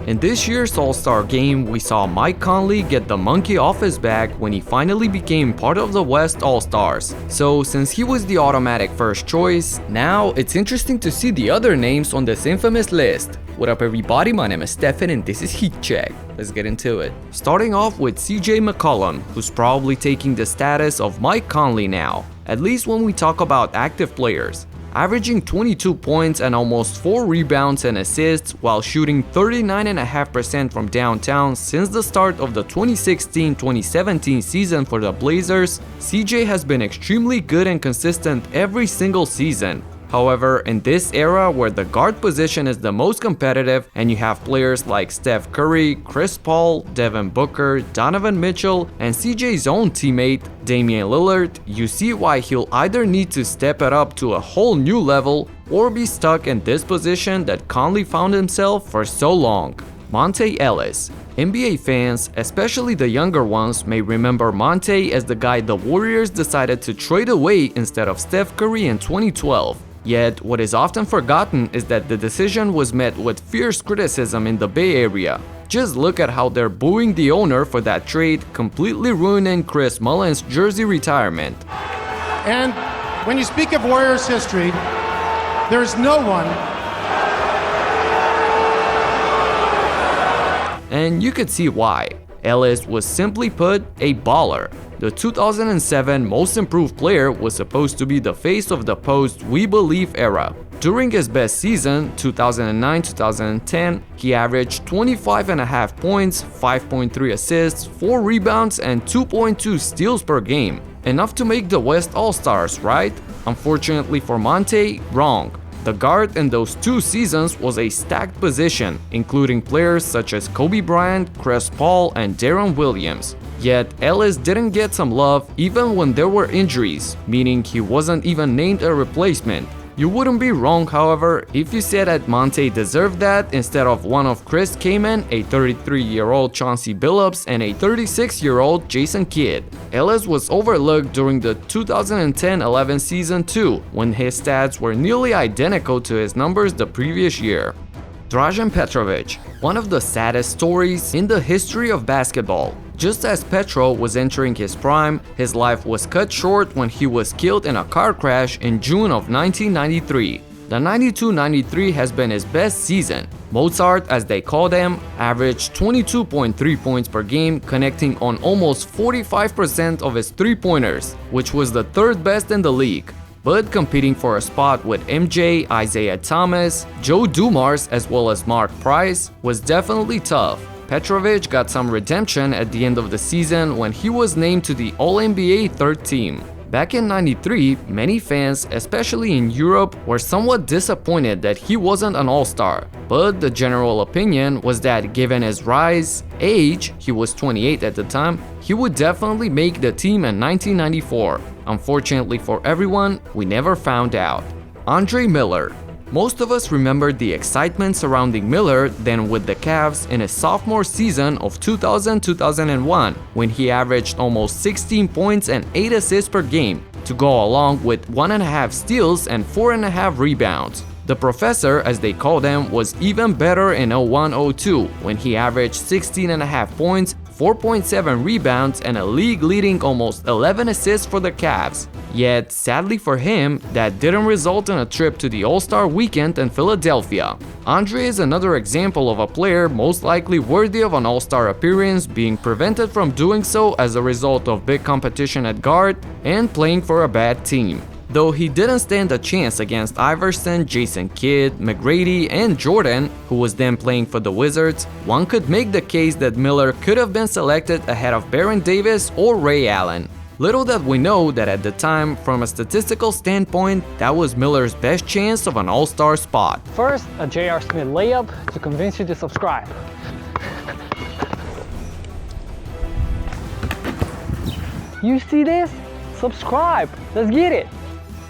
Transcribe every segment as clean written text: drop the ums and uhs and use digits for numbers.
In this year's All-Star game, we saw Mike Conley get the monkey off his back when he finally became part of the West All-Stars. So since he was the automatic first choice, now it's interesting to see the other names on this infamous list. What up everybody, my name is Stefan and this is Heat Check. Let's get into it. Starting off with CJ McCollum, who's probably taking the status of Mike Conley now, at least when we talk about active players. Averaging 22 points and almost 4 rebounds and assists while shooting 39.5% from downtown since the start of the 2016-2017 season for the Blazers, CJ has been extremely good and consistent every single season. However, in this era where the guard position is the most competitive and you have players like Steph Curry, Chris Paul, Devin Booker, Donovan Mitchell, and CJ's own teammate, Damian Lillard, you see why he'll either need to step it up to a whole new level or be stuck in this position that Conley found himself for so long. Monte Ellis. NBA fans, especially the younger ones, may remember Monte as the guy the Warriors decided to trade away instead of Steph Curry in 2012. Yet, what is often forgotten is that the decision was met with fierce criticism in the Bay Area. Just look at how they're booing the owner for that trade, completely ruining Chris Mullin's jersey retirement. And when you speak of Warriors history, there's no one. And you could see why. Ellis was simply put a baller. The 2007 Most Improved Player was supposed to be the face of the post-We Believe era. During his best season, 2009-2010, he averaged 25.5 points, 5.3 assists, 4 rebounds, and 2.2 steals per game. Enough to make the West All-Stars, right? Unfortunately for Monte, wrong. The guard in those 2 seasons was a stacked position, including players such as Kobe Bryant, Chris Paul, and Deron Williams. Yet Ellis didn't get some love even when there were injuries, meaning he wasn't even named a replacement. You wouldn't be wrong, however, if you said that Monte deserved that instead of one of Chris Kaman, a 33-year-old Chauncey Billups, and a 36-year-old Jason Kidd. Ellis was overlooked during the 2010-11 season too, when his stats were nearly identical to his numbers the previous year. Trajan Petrovic, one of the saddest stories in the history of basketball. Just as Petro was entering his prime, his life was cut short when he was killed in a car crash in June of 1993. The 92-93 has been his best season. Mozart, as they call him, averaged 22.3 points per game, connecting on almost 45% of his three-pointers, which was the 3rd best in the league. But competing for a spot with MJ, Isaiah Thomas, Joe Dumars, as well as Mark Price was definitely tough. Petrovic got some redemption at the end of the season when he was named to the All-NBA 3rd team. Back in '93, many fans, especially in Europe, were somewhat disappointed that he wasn't an All-Star. But the general opinion was that given his age, he was 28 at the time, he would definitely make the team in 1994. Unfortunately for everyone, we never found out. Andre Miller. Most of us remember the excitement surrounding Miller then with the Cavs in his sophomore season of 2000-2001 when he averaged almost 16 points and 8 assists per game, to go along with 1.5 steals and 4.5 rebounds. The professor, as they called him, was even better in 01-02 when he averaged 16.5 points, 4.7 rebounds, and a league-leading almost 11 assists for the Cavs. Yet, sadly for him, that didn't result in a trip to the All-Star weekend in Philadelphia. Andre is another example of a player most likely worthy of an All-Star appearance being prevented from doing so as a result of big competition at guard and playing for a bad team. Though he didn't stand a chance against Iverson, Jason Kidd, McGrady, and Jordan, who was then playing for the Wizards, one could make the case that Miller could have been selected ahead of Baron Davis or Ray Allen. Little that we know that at the time, from a statistical standpoint, that was Miller's best chance of an All-Star spot. First, a J.R. Smith layup to convince you to subscribe. You see this? Subscribe! Let's get it!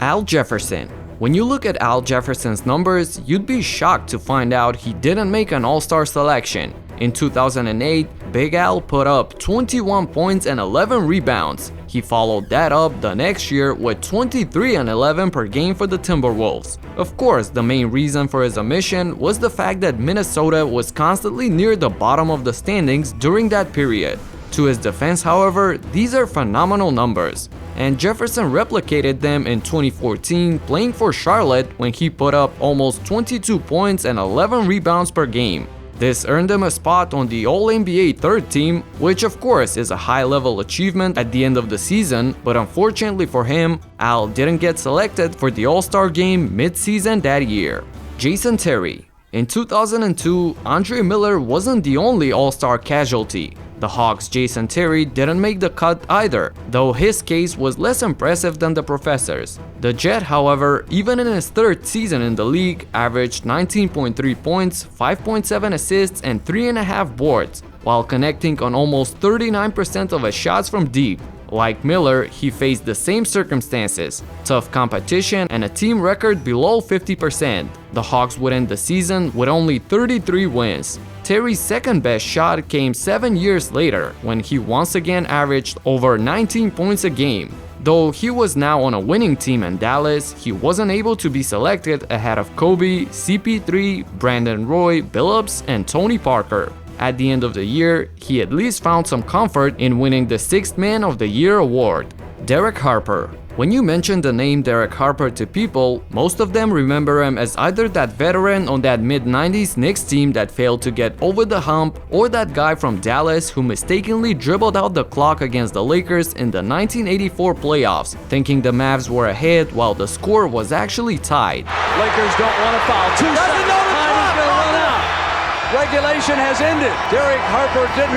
Al Jefferson. When you look at Al Jefferson's numbers, you'd be shocked to find out he didn't make an All-Star selection. In 2008, Big Al put up 21 points and 11 rebounds. He followed that up the next year with 23 and 11 per game for the Timberwolves. Of course, the main reason for his omission was the fact that Minnesota was constantly near the bottom of the standings during that period. To his defense, however, these are phenomenal numbers, and Jefferson replicated them in 2014 playing for Charlotte when he put up almost 22 points and 11 rebounds per game. This earned him a spot on the All-NBA third team, which of course is a high-level achievement at the end of the season, but unfortunately for him, Al didn't get selected for the All-Star game mid-season that year. Jason Terry. In 2002, Andre Miller wasn't the only All-Star casualty. The Hawks' Jason Terry didn't make the cut either, though his case was less impressive than the Professor's. The Jet, however, even in his third season in the league, averaged 19.3 points, 5.7 assists, and 3.5 boards, while connecting on almost 39% of his shots from deep. Like Miller, he faced the same circumstances, tough competition, and a team record below 50%. The Hawks would end the season with only 33 wins. Terry's second best shot came 7 years later, when he once again averaged over 19 points a game. Though he was now on a winning team in Dallas, he wasn't able to be selected ahead of Kobe, CP3, Brandon Roy, Billups, and Tony Parker. At the end of the year, he at least found some comfort in winning the 6th Man of the Year award. Derek Harper. When you mention the name Derek Harper to people, most of them remember him as either that veteran on that mid-90s Knicks team that failed to get over the hump, or that guy from Dallas who mistakenly dribbled out the clock against the Lakers in the 1984 playoffs, thinking the Mavs were ahead while the score was actually tied. Lakers don't want to foul. 2 seconds. Time is going to run out. Regulation has ended. Derek Harper didn't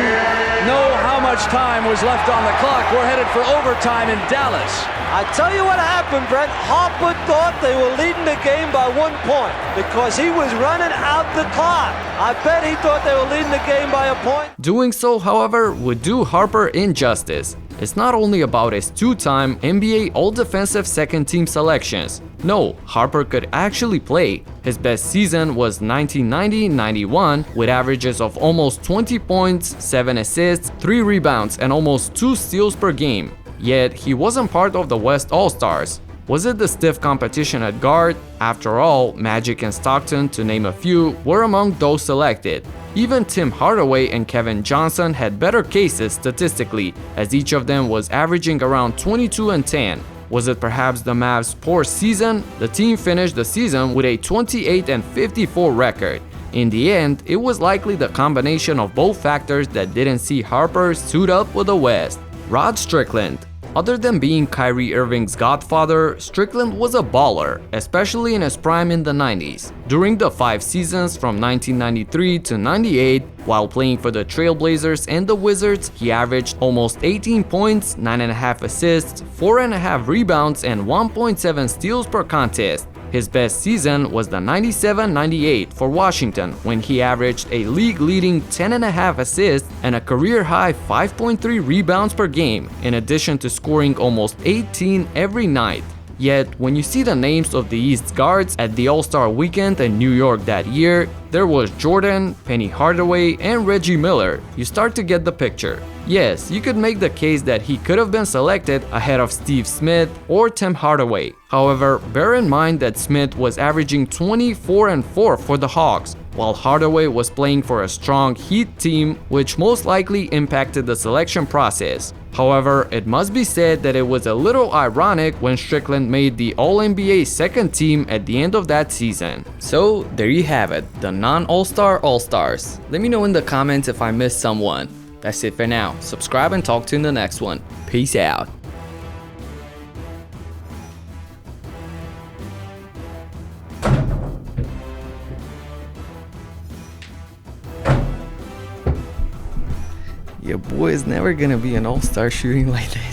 know how much time was left on the clock. We're headed for overtime in Dallas. I tell you what happened, Brent. Harper thought they were leading the game by 1 point because he was running out the clock. I bet he thought they were leading the game by a point. Doing so, however, would do Harper injustice. It's not only about his two-time NBA All-Defensive second-team selections. No, Harper could actually play. His best season was 1990-91 with averages of almost 20 points, 7 assists, 3 rebounds, and almost 2 steals per game. Yet, he wasn't part of the West All-Stars. Was it the stiff competition at guard? After all, Magic and Stockton, to name a few, were among those selected. Even Tim Hardaway and Kevin Johnson had better cases statistically, as each of them was averaging around 22 and 10. Was it perhaps the Mavs' poor season? The team finished the season with a 28 and 54 record. In the end, it was likely the combination of both factors that didn't see Harper suit up with the West. Rod Strickland. Other than being Kyrie Irving's godfather, Strickland was a baller, especially in his prime in the 90s. During the 5 seasons from 1993 to 98, while playing for the Trailblazers and the Wizards, he averaged almost 18 points, 9.5 assists, 4.5 rebounds, and 1.7 steals per contest. His best season was the 97-98 for Washington, when he averaged a league-leading 10.5 assists and a career-high 5.3 rebounds per game, in addition to scoring almost 18 every night. Yet, when you see the names of the East's guards at the All-Star Weekend in New York that year, there was Jordan, Penny Hardaway, and Reggie Miller. You start to get the picture. Yes, you could make the case that he could have been selected ahead of Steve Smith or Tim Hardaway. However, bear in mind that Smith was averaging 24 and 4 for the Hawks, while Hardaway was playing for a strong Heat team, which most likely impacted the selection process. However, it must be said that it was a little ironic when Strickland made the All-NBA second team at the end of that season. So, there you have it, the non-All-Star All-Stars. Let me know in the comments if I missed someone. That's it for now. Subscribe and talk to you in the next one. Peace out. Your boy is never gonna be an all-star shooting like that.